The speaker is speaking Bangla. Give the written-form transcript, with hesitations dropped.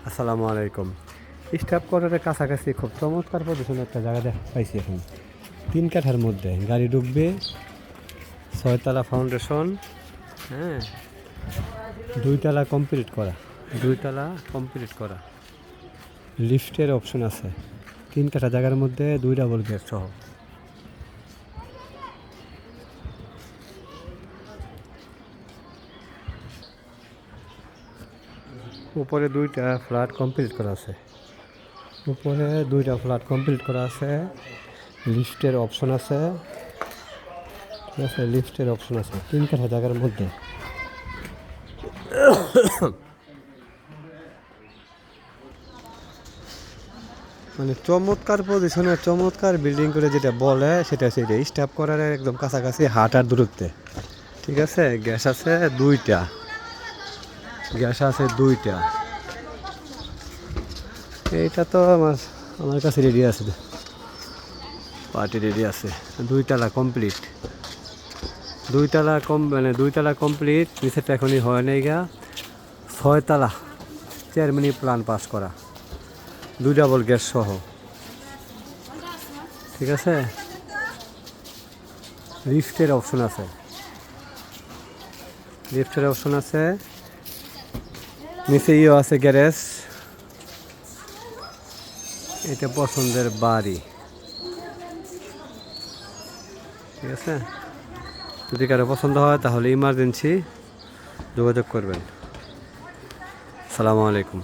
আসসালামু আলাইকুম। স্টাফ কোয়ার্টারের কাছাকাছি খুব চমৎকার পজিশনে একটা জায়গা পাইছি এখন। 3 কাঠার মধ্যে গাড়ি ঢুকবে, 6 তলা ফাউন্ডেশন, হ্যাঁ, 2 তলা কমপ্লিট করা, 2 তলা কমপ্লিট করা, লিফটের অপশন আছে। 3 কাঠা জায়গার মধ্যে 2 ডাবল গেট সহ। উপরে 2টা ফ্ল্যাট কমপ্লিট করা আছে, উপরে 2টা ফ্ল্যাট কমপ্লিট করা আছে। লিফটের অপশন আছে, ঠিক আছে, লিফটের অপশন আছে 3 কাঠা জায়গার মধ্যে। মানে চমৎকার পজিশনে চমৎকার বিল্ডিং করে যেটা বলে সেটা হচ্ছে এটা স্টাফ করার একদম কাছাকাছি হাঁটার দূরত্বে। ঠিক আছে, গ্যাস আছে 2টা, গ্যাস আছে 2টা। এইটা তো আমার কাছে রেডি আছে, পার্টি রেডি আছে। 2 তলা কমপ্লিট, 2 তলা মানে 2 তলা কমপ্লিট। নিচেরটা এখনই হয় নাই গা। 6 তলা চেয়ারম্যানই প্ল্যান পাস করা, 2 ডাবল গ্যাস সহ। ঠিক আছে, লিফটের অপশন আছে, লিফটের অপশন আছে। নিচে আছে গ্যারেজ। এটা পছন্দের বাড়ি, ঠিক আছে। যদি কারো পছন্দ হয় তাহলে ইমার্জেন্সি যোগাযোগ করবেন। আসসালামু আলাইকুম।